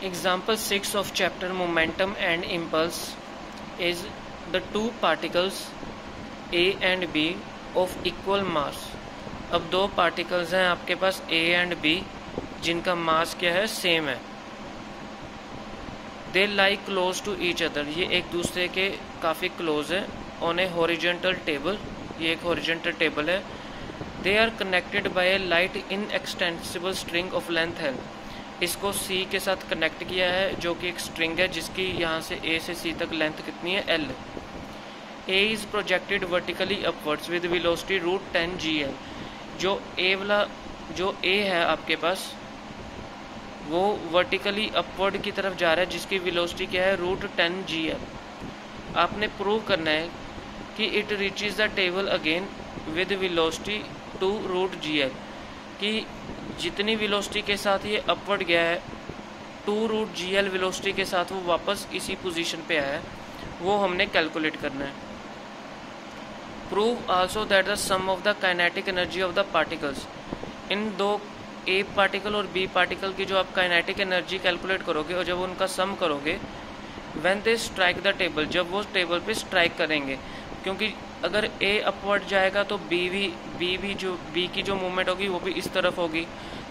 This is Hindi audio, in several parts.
Example 6 of chapter Momentum and Impulse is the two particles A and B of equal mass. अब दो पार्टिकल्स हैं आपके पास A एंड B जिनका मास क्या है, सेम है. दे लाई क्लोज टू ईच अदर, ये एक दूसरे के काफ़ी क्लोज है. ऑन ए हॉरिजेंटल टेबल, ये एक हॉरिजेंटल टेबल है. They are connected by a light inextensible string of length L. इसको C के साथ कनेक्ट किया है जो कि एक स्ट्रिंग है जिसकी यहाँ से A से C तक लेंथ कितनी है, L. A is projected vertically upwards with velocity √10 GL. जो A है आपके पास वो वर्टिकली अपवर्ड की तरफ जा रहा है जिसकी वेलोसिटी क्या है, √10 GL. आपने प्रूव करना है कि it reaches the table again with velocity 2√GL, कि जितनी वेलोसिटी के साथ ये अपवर्ड गया है 2√GL वेलोसिटी के साथ वो वापस इसी पोजीशन पे आया है, वो हमने कैलकुलेट करना है. Prove also that the sum of the kinetic energy of the particles. इन दो A पार्टिकल और B पार्टिकल की जो आप काइनेटिक एनर्जी कैलकुलेट करोगे और जब उनका सम करोगे when they strike the table, जब वो टेबल पे स्ट्राइक करेंगे, क्योंकि अगर A अपवर्ड जाएगा तो B की जो मूवमेंट होगी वो भी इस तरफ होगी.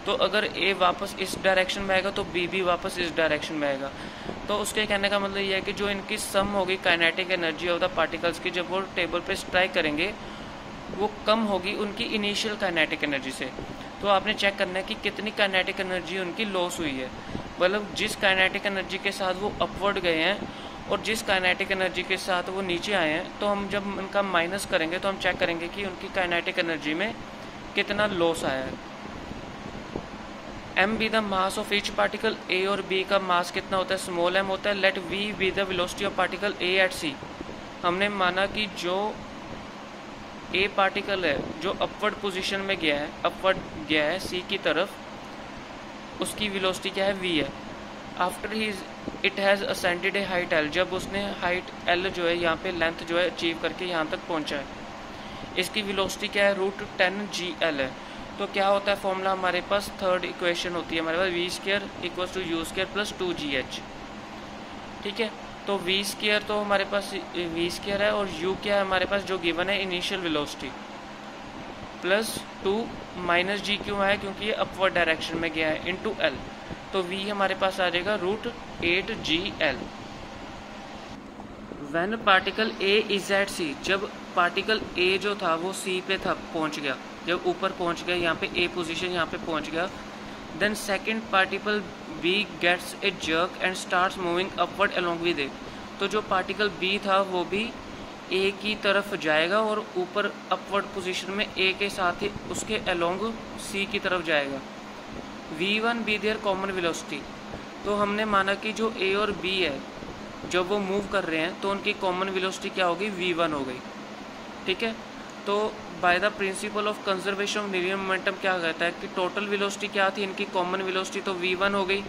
तो अगर A वापस इस डायरेक्शन में आएगा तो B भी वापस इस डायरेक्शन में आएगा. तो उसके कहने का मतलब ये है कि जो इनकी सम होगी kinetic energy of the particles की, जब वो टेबल पे स्ट्राइक करेंगे वो कम होगी उनकी इनिशियल काइनेटिक एनर्जी से. तो आपने चेक करना है कि कितनी काइनेटिक एनर्जी उनकी लॉस हुई है, मतलब जिस काइनेटिक एनर्जी के साथ वो अपवर्ड गए हैं और जिस काइनेटिक एनर्जी के साथ वो नीचे आए हैं. तो हम जब उनका माइनस करेंगे तो हम चेक करेंगे कि उनकी काइनेटिक एनर्जी में कितना लॉस आया है. m be the mass of each particle. A और B का मास कितना होता है, स्मॉल m होता है. Let v be the velocity of particle A at C. हमने माना कि जो A पार्टिकल है जो अपवर्ड पोजीशन में अपवर्ड गया है C की तरफ, उसकी वेलोसिटी क्या है, v है. After it has ascended A height L, जब उसने हाइट L जो है यहाँ पे लेंथ जो है अचीव करके यहाँ तक पहुँचा है, इसकी वेलोसिटी क्या है, √10 GL है. तो क्या होता है फॉर्मूला हमारे पास, थर्ड इक्वेशन होती है हमारे पास, v² = u² + 2gh. ठीक है, तो v² तो हमारे पास v² है और u क्या है हमारे पास जो गिवन है, initial velocity, plus 2 minus g क्यों है, क्योंकि ये अपवर्ड डायरेक्शन में गया है, इंटू L. तो v हमारे पास आ जाएगा √8 GL. When particle A is at C, जब पार्टिकल A जो था वो C पे था, पहुंच गया, जब ऊपर पहुंच गया, यहाँ पे A पोजीशन यहाँ पे पहुंच गया, then second particle B gets a jerk and starts moving upward along with A. तो जो पार्टिकल B था वो भी A की तरफ जाएगा और ऊपर अपवर्ड पोजीशन में A के साथ ही उसके अलोंग C की तरफ जाएगा. v1 be their common velocity. तो हमने माना कि जो A और B है जब वो मूव कर रहे हैं तो उनकी कॉमन वेलोसिटी क्या होगी, v1 हो गई. ठीक है, तो by the principal of conservation of linear momentum क्या कहता है कि टोटल वेलोसिटी क्या थी, इनकी कॉमन वेलोसिटी तो v1 हो गई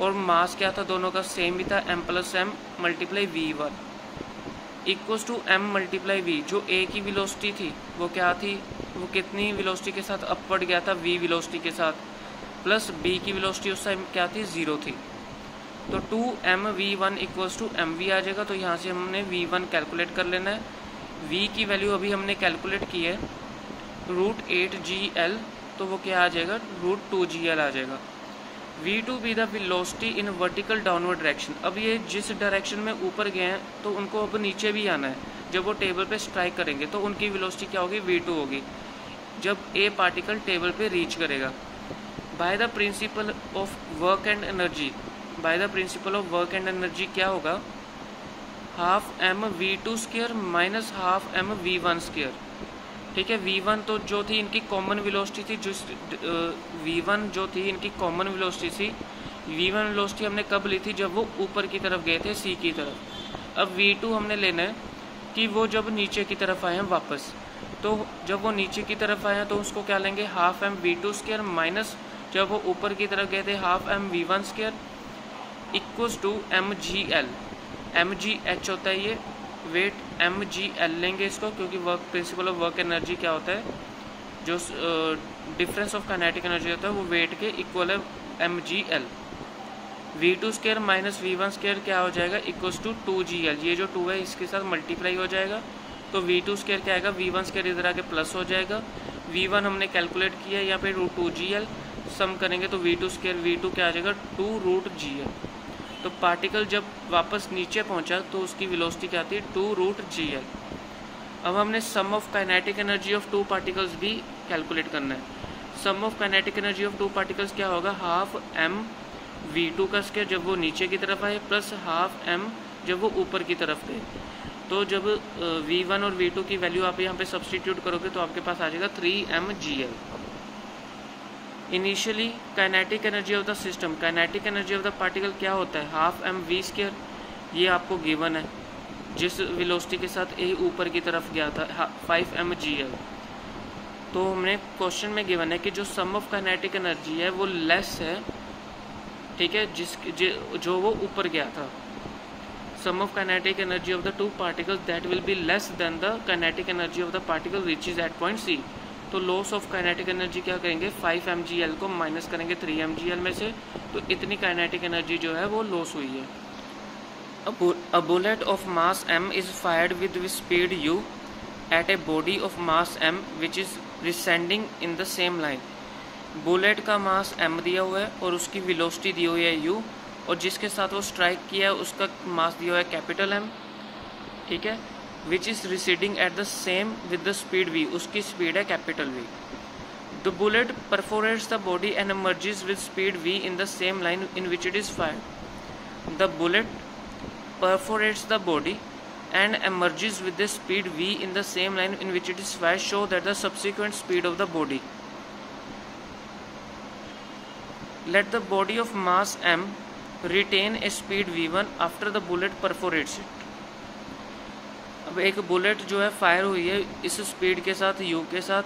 और मास क्या था, दोनों का सेम ही था, m + m × v1 = m × v. जो A की वेलोसिटी थी वो क्या थी, वो कितनी वेलोसिटी के साथ अपवर्ड गया था, v वेलोसिटी के साथ, प्लस B की वेलोसिटी उस टाइम क्या थी, 0 थी. तो 2mv1 = mv आ जाएगा. तो यहाँ से हमने v1 कैलकुलेट कर लेना है. v की वैल्यू अभी हमने कैलकुलेट की है √8 GL, तो वो क्या आ जाएगा, √2 GL आ जाएगा. v2 B the velocity in vertical downward direction. अब ये जिस डायरेक्शन में ऊपर गए हैं तो उनको अब नीचे भी आना है. जब वो टेबल पे स्ट्राइक करेंगे तो उनकी वेलोसिटी क्या होगी, v2 होगी, जब A पार्टिकल टेबल पे रीच करेगा. By the principle of work and energy, by the principle of work and energy क्या होगा, ½ mv2² - ½ mv1². ठीक है, v1 तो जो थी इनकी कॉमन वेलोसिटी थी, v1 जो थी इनकी कॉमन वेलोसिटी थी. v1 वेलोसिटी हमने कब ली थी, जब वो ऊपर की तरफ गए थे C की तरफ. अब v2 हमने लेना है कि वो जब नीचे की तरफ आए हैं वापस, तो जब वो नीचे की तरफ आए हैं तो उसको क्या लेंगे, ½ mv2² माइनस जब वो ऊपर की तरफ गए थे ½ mv1² = mgl. mgh होता है ये वेट, mgl लेंगे इसको, क्योंकि work principle of work energy क्या होता है, जो डिफरेंस ऑफ काइनेटिक एनर्जी होता है वो वेट के इक्वल है mgl. v2 square minus v1 square क्या हो जाएगा, इक्वल्स टू 2gl। ये जो 2 है इसके साथ मल्टीप्लाई हो जाएगा, तो v2 स्क्वायर क्या आएगा, v1 स्क्वायर इधर आके प्लस हो जाएगा, v1 हमने कैलकुलेट किया यहाँ पे √2gl, सम करेंगे तो v2 स्क्वायर v2 क्या आ जाएगा 2√gl। तो पार्टिकल जब वापस नीचे पहुंचा तो उसकी वेलोसिटी क्या आती है 2√gl। अब हमने sum of kinetic energy of 2 particles भी कैलकुलेट करना है। Sum of kinetic energy of 2 particles क्या होगा, हाफ m v2 का स्क्वायर जब वो नीचे की तरफ आए प्लस हाफ m जब वो ऊपर की तरफ गए। तो जब v1 और v2 की वैल्यू आप यहाँ पे सब्सटीट्यूट करोगे तो आपके पास आ जाएगा 3mgl। Initially kinetic energy of the system, kinetic energy of the particle क्या होता है, हाफ m v स्क्वायर, ये आपको गिवन है जिस वेलोसिटी के साथ a ऊपर की तरफ गया था 5mgl। तो हमने क्वेश्चन में गिवन है कि जो सम ऑफ काइनेटिक एनर्जी है वो लेस है, ठीक है, जो वो ऊपर गया था। Sum of kinetic energy of the 2 particles that will be less than the kinetic energy of the particle reaches at point C। तो लॉस ऑफ काइनेटिक एनर्जी क्या करेंगे, 5mgl को माइनस करेंगे 3mgl में से, तो इतनी काइनेटिक एनर्जी जो है वो लॉस हुई है। A bullet of mass m is fired with speed u at a body of mass m which is descending in the same line। Bullet का मास m दिया हुआ है और उसकी वेलोसिटी दी हुई है u, और जिसके साथ वो स्ट्राइक किया है उसका मास दिया हुआ है कैपिटल M, ठीक है, which is receding at the same with the speed v, उसकी स्पीड है capital V। The bullet perforates the body and emerges with speed v in the same line in which it is fired। The bullet perforates the body and emerges with the speed v in the same line in which it is fired, show that the subsequent speed of the body। Let the body of mass m retain a speed v1 after the bullet perforates it। अब एक बुलेट जो है फायर हुई है इस स्पीड के साथ u के साथ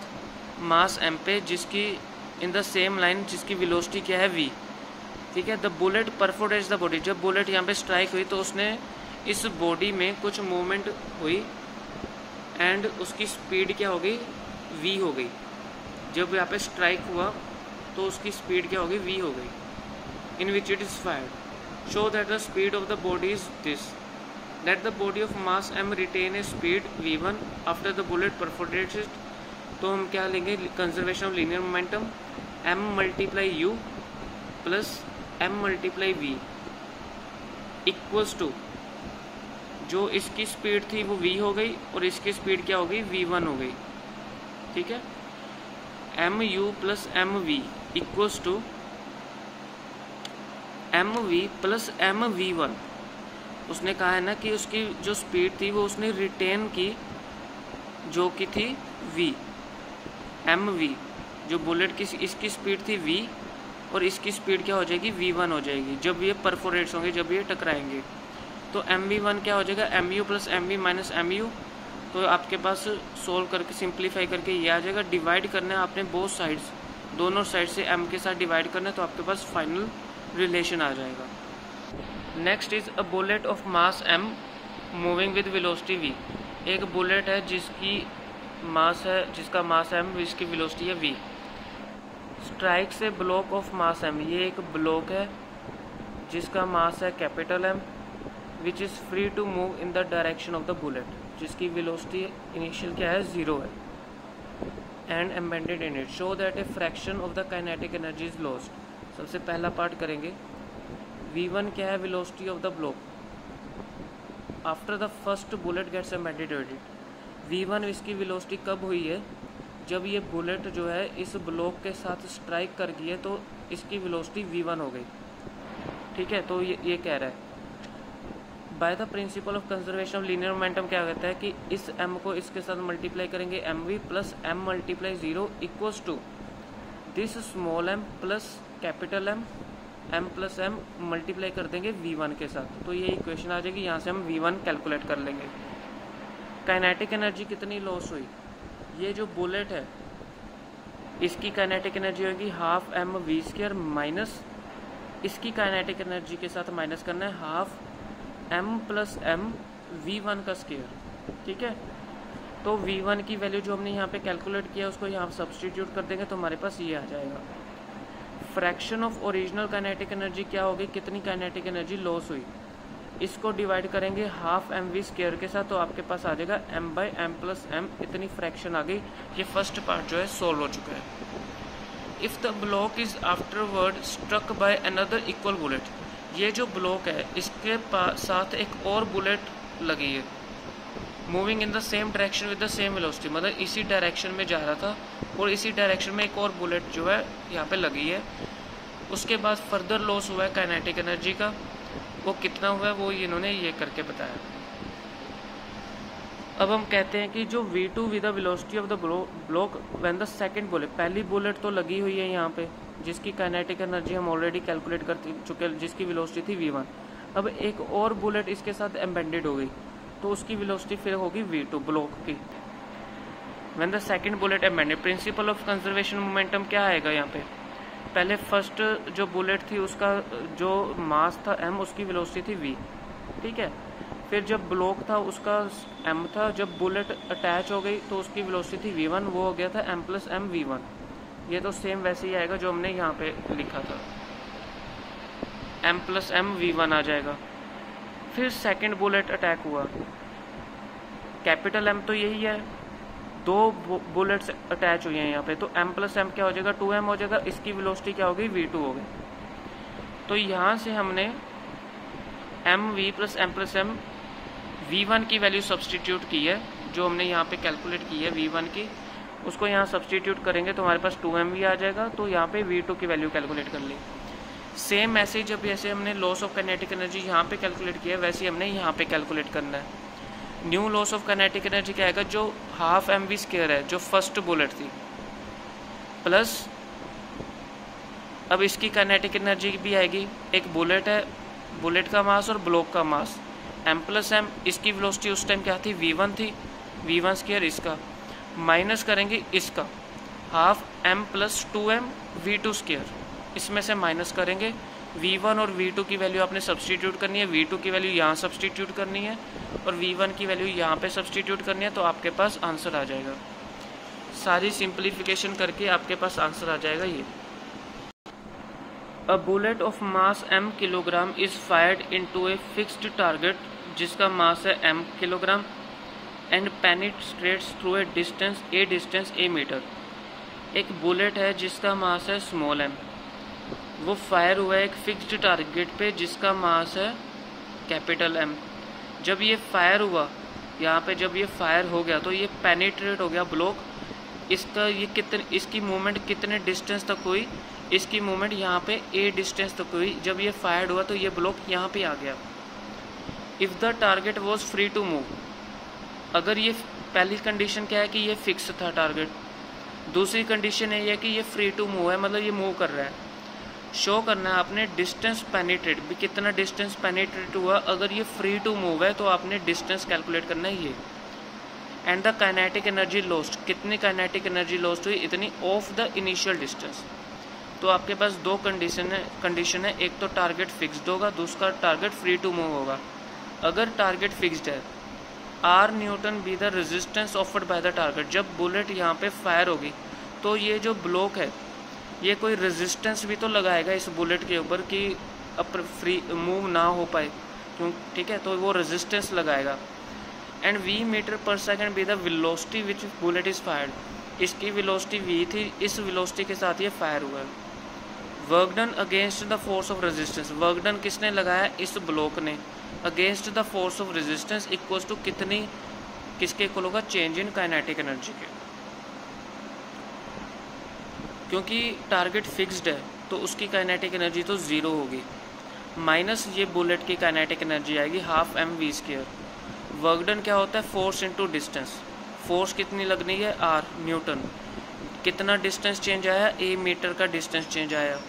मास m पे, जिसकी इन द सेम लाइन जिसकी वेलोसिटी क्या है v, ठीक है। The bullet perforates the body, जब बुलेट यहाँ पे स्ट्राइक हुई तो उसने इस बॉडी में कुछ मूवमेंट हुई एंड उसकी स्पीड क्या हो गई, v हो गई। जब यहाँ पे स्ट्राइक हुआ तो उसकी स्पीड क्या हो गई, v हो गई। In which it is fired, show that the speed of the body is this. Let the body of mass m retain a speed v1 after the bullet perforates it. तो हम क्या लेंगे, conservation of linear momentum, m multiply u plus m multiply v equals to, जो इसकी स्पीड थी वो v हो गई और इसकी स्पीड क्या हो गई, v1 हो गई, ठीक है। mu plus mv equals to mv plus mv1। उसने कहा है ना कि उसकी जो स्पीड थी वो उसने रिटेन की, जो कि थी v, mv, जो बुलेट की इसकी स्पीड थी v और इसकी स्पीड क्या हो जाएगी, v1 हो जाएगी जब ये परफोरेट्स होंगे, जब ये टकराएंगे। तो mv1 क्या हो जाएगा, mu plus mv minus mu। तो आपके पास सोल्व करके सिंप्लीफाई करके ये आ जाएगा। डिवाइड करना है आपने बोथ साइड्स, दोनों साइड से m के साथ डिवाइड करना है, तो आपके पास फाइनल रिलेशन आ जाएगा। Next is a bullet of mass m moving with velocity v। एक बुलेट है जिसका मास m, जिसकी वेलोसिटी है v। स्ट्राइक से ब्लॉक ऑफ मास m, ये एक ब्लॉक है जिसका मास है capital M, which is free to move in the direction of the bullet, जिसकी वेलोसिटी इनिशियल क्या है, 0 है, and embedded in it, show that a fraction of the kinetic energy is lost. सबसे पहला पार्ट करेंगे, v1 क्या है, velocity of the block after the first bullet gets embedded in it. v1 इसकी वेलोसिटी कब हुई है, जब ये बुलेट जो है इस ब्लॉक के साथ स्ट्राइक कर गई है, तो इसकी वेलोसिटी v1 हो गई, ठीक है। तो ये कह रहा है by the principal of conservation of linear momentum, क्या कहता है कि इस m को इसके साथ मल्टीप्लाई करेंगे mv plus m multiply 0 equals to this small m plus capital m plus m multiply कर देंगे v1 के साथ। तो ये इक्वेशन आ जाएगी, यहाँ से हम v1 कैलकुलेट कर लेंगे। काइनेटिक एनर्जी कितनी लॉस हुई, ये जो बुलेट है इसकी काइनेटिक एनर्जी होगी half m v square minus इसकी काइनेटिक एनर्जी के साथ माइनस करना है half m plus m v1 का स्क्वायर, ठीक है। तो v1 की वैल्यू जो हमने यहाँ पे कैलकुलेट किया उसको यहाँ सब्सटीट्यूट कर देंगे तो हमारे पास ये आ जाएगा fraction of original kinetic energy क्या होगी, कितनी काइनेटिक एनर्जी लॉस हुई, इसको डिवाइड करेंगे हाफ एम वी स्क्वायर के साथ, तो आपके पास आ जाएगा m by M plus m, इतनी फ्रैक्शन आ गई। ये फर्स्ट पार्ट जो है सोल्व हो चुका है। If the block is afterward struck by another equal bullet, ये जो ब्लॉक है इसके साथ एक और बुलेट लगी है, moving in the same direction with the same velocity, मतलब इसी डायरेक्शन में जा रहा था और इसी डायरेक्शन में एक और बुलेट जो है यहाँ पे लगी है। उसके बाद फर्दर लॉस हुआ है काइनेटिक एनर्जी का, वो कितना हुआ है वो इन्होंने ये करके बताया। अब हम कहते हैं कि जो v2 with the velocity of the block when the second bullet, पहली बुलेट तो लगी हुई है यहाँ पे जिसकी काइनेटिक एनर्जी हम ऑलरेडी कैलकुलेट कर चुके हैं, जिसकी वेलोसिटी थी v1। अब एक और बुलेट इसके साथ एम्बेडेड हो गई तो उसकी वेलोसिटी फिर होगी v2 ब्लॉक की। When the second bullet embedded, principal of conservation momentum क्या आएगा यहाँ पे, पहले फर्स्ट जो बुलेट थी उसका जो मास था m, उसकी वेलोसिटी थी v, ठीक है। फिर जब ब्लॉक था उसका m था, जब बुलेट अटैच हो गई तो उसकी वेलोसिटी थी v1, वो हो गया था m प्लस एम v1। ये तो सेम वैसे ही आएगा जो हमने यहाँ पे लिखा था, m प्लस एम v1 आ जाएगा। फिर सेकंड बुलेट अटैक हुआ, कैपिटल M तो यही है, दो बुलेट्स अटैच हुई हैं यहाँ पे, तो m प्लस एम क्या हो जाएगा 2m हो जाएगा, इसकी वेलोसिटी क्या होगी v2 हो गई। तो यहाँ से हमने m v plus m plus M v1 की वैल्यू सब्सटीट्यूट की है, जो हमने यहाँ पे कैलकुलेट की है v1 की, उसको यहाँ सब्सटीट्यूट करेंगे तो हमारे पास 2mv आ जाएगा, तो यहाँ पे v2 की वैल्यू कैलकुलेट कर ली। सेम ऐसे ही जब जैसे हमने लॉस ऑफ काइनेटिक एनर्जी यहाँ पे कैलकुलेट किया वैसे ही हमने यहाँ पे कैलकुलेट करना है। New loss of kinetic energy क्या आएगा, जो हाफ एम वी स्क्वायर है जो फर्स्ट बुलेट थी, प्लस अब इसकी काइनेटिक एनर्जी भी आएगी, एक बुलेट है, बुलेट का मास और ब्लॉक का मास m प्लस एम, इसकी वेलोसिटी उस टाइम क्या थी v1 थी, v1 स्क्वायर इसका माइनस करेंगे इसका half m plus 2m v2 square, इसमें से माइनस करेंगे v1 और v2 की वैल्यू आपने सब्सटीट्यूट करनी है, v2 की वैल्यू यहाँ सब्सटीट्यूट करनी है और v1 की वैल्यू यहाँ पे सब्सटीट्यूट करनी है, तो आपके पास आंसर आ जाएगा। सारी सिंप्लीफिकेशन करके आपके पास आंसर आ जाएगा ये। A bullet of mass m kilogram is fired into a fixed target जिसका मास है m kilogram and penetrates through a distance a metre. एक बुलेट है जिसका मास है स्मॉल m, वो फायर हुआ है एक फिक्स्ड टारगेट पे जिसका मास है कैपिटल M। जब ये फायर हुआ यहाँ पे, जब ये फायर हो गया तो ये पेनिट्रेट हो गया ब्लॉक, इसका ये कितने, इसकी मूवमेंट कितने डिस्टेंस तक हुई, इसकी मूवमेंट यहाँ पे a डिस्टेंस तक हुई। जब ये फायर्ड हुआ तो ये ब्लॉक यहाँ पे आ गया। If the target was free to move, अगर ये पहली कंडीशन क्या है कि ये फिक्स था टारगेट, दूसरी कंडीशन है कि ये फ्री टू मूव है, मतलब ये मूव कर रहा है। शो करना है आपने डिस्टेंस पेनिट्रेट भी, कितना डिस्टेंस पेनिट्रेट हुआ, अगर ये फ्री टू मूव है तो आपने डिस्टेंस कैलकुलेट करना है ये। And the kinetic energy lost, कितनी काइनेटिक एनर्जी लॉस्ट हुई, इतनी ऑफ द इनिशियल डिस्टेंस। तो आपके पास दो कंडीशन है, एक तो टारगेट फिक्स्ड होगा, दूसरा टारगेट फ्री टू मूव होगा। अगर टारगेट फिक्स्ड है, R Newton be the resistance offered by the target, जब बुलेट यहाँ पे फायर होगी तो ये जो ब्लॉक है ये कोई रेजिस्टेंस भी तो लगाएगा इस बुलेट के ऊपर कि अब फ्री मूव ना हो पाए, क्यों, ठीक है, तो वो रेजिस्टेंस लगाएगा। एंड v मीटर पर second B the velocity which bullet is fired, इसकी वेलोसिटी v थी, इस वेलोसिटी के साथ ये फायर हुआ है। Work done against the force of resistance, work done किसने लगाया, इस ब्लॉक ने, against the force of resistance equals to कितनी, किसके इक्वल होगा, चेंज इन काइनेटिक एनर्जी के। क्योंकि टारगेट फिक्स्ड है तो उसकी काइनेटिक एनर्जी तो ज़ीरो होगी, माइनस ये बुलेट की काइनेटिक एनर्जी आएगी half m v square. Work done क्या होता है, फोर्स इनटू डिस्टेंस, फोर्स कितनी लगनी है R न्यूटन, कितना डिस्टेंस चेंज आया, a मीटर का डिस्टेंस चेंज आया,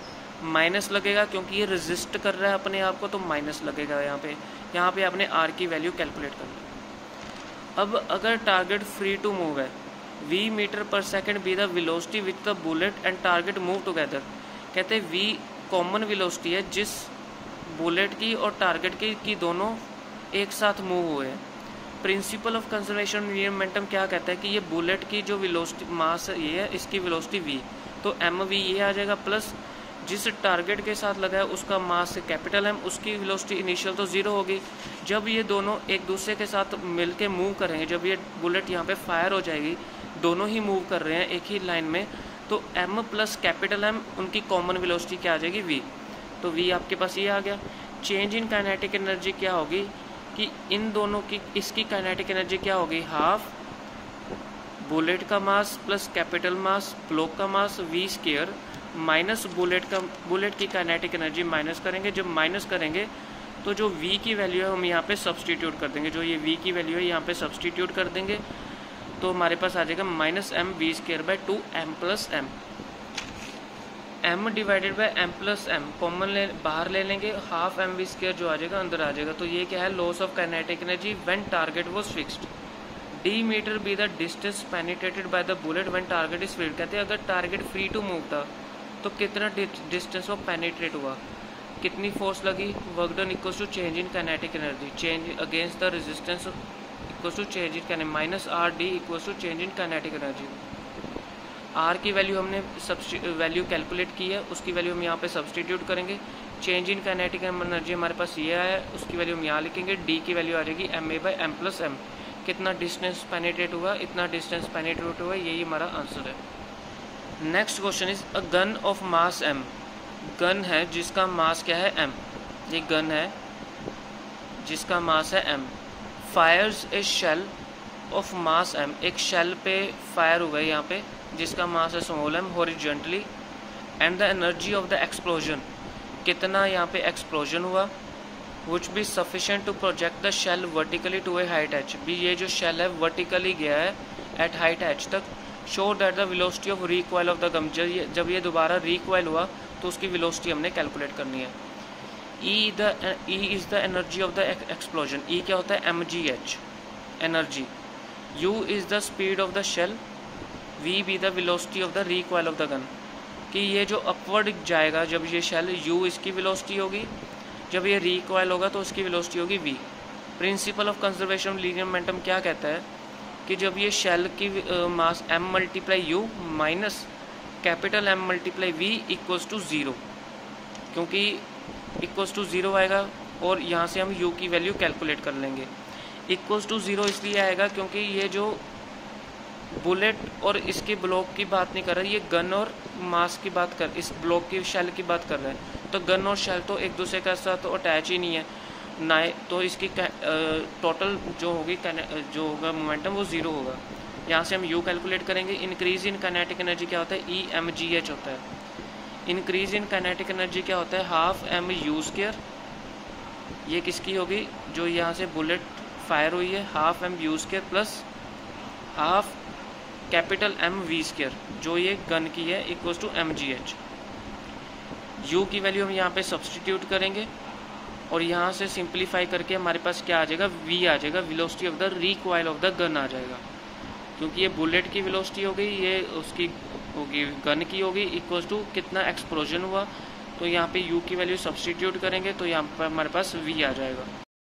माइनस लगेगा क्योंकि ये रेजिस्ट कर रहा है अपने आप को, तो माइनस लगेगा यहाँ पे आपने R की वैल्यू कैलकुलेट करनी। अब अगर टारगेट फ्री टू मूव है, v मीटर पर second B the velocity with the bullet and target move together, कहते हैं v कॉमन वेलोसिटी है जिस बुलेट की और टारगेट की दोनों एक साथ मूव हुए हैं। प्रिंसिपल ऑफ कंजर्वेशन मोमेंटम क्या कहता है कि ये बुलेट की जो वेलोसिटी मास ये है, इसकी वेलोसिटी v, तो mv ये आ जाएगा, प्लस जिस टारगेट के साथ लगा है उसका मास है कैपिटल एम, उसकी वेलोसिटी इनिशियल तो 0 होगी। जब ये दोनों एक दूसरे के साथ मिलके मूव करेंगे, जब ये बुलेट यहाँ पे फायर हो जाएगी, दोनों ही मूव कर रहे हैं एक ही लाइन में, तो m प्लस कैपिटल एम उनकी कॉमन वेलोसिटी क्या आ जाएगी v। तो v आपके पास ये आ गया। चेंज इन काइनेटिक एनर्जी क्या होगी कि इन दोनों की, इसकी काइनेटिक एनर्जी क्या होगी, हाफ बुलेट का मास प्लस कैपिटल मास ब्लॉक का मास v स्क्वायर माइनस बुलेट की काइनेटिक एनर्जी माइनस करेंगे। जब माइनस करेंगे तो जो v की वैल्यू है हम यहाँ पे सब्सटीट्यूट कर देंगे, जो ये v की वैल्यू है यहाँ पे सब्सटीट्यूट कर देंगे, तो हमारे पास आ जाएगा minus m v square by 2 m plus M. m divided by m plus M common बाहर ले लेंगे, हाफ एम वी स्क्वायर जो आ जाएगा अंदर आ जाएगा। तो ये क्या है, loss of kinetic energy when target was fixed. D metre be the distance penetrated by the bullet when target is free. कहते हैं अगर टारगेट फ्री टू मूव था तो कितना डिस्टेंस वो पेनिट्रेट हुआ, कितनी फोर्स लगी, work done equals to change in kinetic energy, change against the resistance equals to change in kinetic minus R d equals to change in kinetic energy. R की वैल्यू हमने वैल्यू कैलकुलेट की है, उसकी वैल्यू हम यहाँ पे सब्सटीट्यूट करेंगे। चेंज इन काइनेटिक एनर्जी हमारे पास ये आया, उसकी वैल्यू हम यहाँ लिखेंगे। डी की वैल्यू आ जाएगी M a by M plus m. कितना डिस्टेंस पेनिट्रेट हुआ, इतना डिस्टेंस पेनिट्रेट हुआ, यही हमारा आंसर है। Next question is a gun of mass m। Gun है जिसका मास क्या है m, ये गन है जिसका मास है m। Fires a shell of mass m, एक शेल पे फायर हुआ है यहाँ पे जिसका मास है small m horizontally, and the energy of the explosion, कितना यहाँ पे एक्सप्लोजन हुआ, which be sufficient to project the shell vertically to a height h। भी ये जो शेल है वर्टिकली गया है एट हाइट h तक। Show that the velocity of recoil of the gun, जब ये दोबारा रिकॉइल हुआ तो उसकी वेलोसिटी हमने कैलकुलेट करनी है। E is the energy of the explosion, E क्या होता है mgh energy. U is the speed of the shell, V be the velocity of the recoil of the gun. कि ये जो अपवर्ड जाएगा जब ये शेल, U इसकी वेलोसिटी होगी, जब ये रिकॉइल होगा तो उसकी वेलोसिटी होगी v। Principle of conservation of linear momentum क्या कहता है कि जब ये शेल की mass m multiply u minus capital M multiply v equals to 0, क्योंकि इक्वल्स टू 0 आएगा और यहाँ से हम u की वैल्यू कैलकुलेट कर लेंगे। इक्वल्स टू 0 इसलिए आएगा क्योंकि ये जो बुलेट और इसके ब्लॉक की बात नहीं कर रहा है, ये गन और मास की बात कर, इस ब्लॉक की शेल की बात कर रहे हैं। तो गन और शेल तो एक दूसरे के साथ तो अटैच ही नहीं है ना, तो इसकी टोटल जो होगी जो होगा मोमेंटम वो 0 होगा। यहाँ से हम u कैलकुलेट करेंगे। इंक्रीज इन काइनेटिक एनर्जी क्या होता है, ई एम जी एच होता है। इंक्रीज इन काइनेटिक एनर्जी क्या होता है, हाफ एम यू स्क्वायर। ये किसकी होगी, जो यहाँ से बुलेट फायर हुई है, half m u square plus half capital M v square, जो ये गन की है, equals to m g h. U की वैल्यू हम यहाँ पे सब्सटीट्यूट करेंगे और यहाँ से सिंप्लीफाई करके हमारे पास क्या आ जाएगा, v आ जाएगा, velocity of the recoil of the gun आ जाएगा। क्योंकि ये बुलेट की वेलोसिटी हो गई, ये उसकी होगी गन की होगी, इक्वल्स टू कितना एक्सप्लोजन हुआ, तो यहाँ पे u की वैल्यू सब्सटीट्यूट करेंगे तो यहाँ पर हमारे पास v आ जाएगा।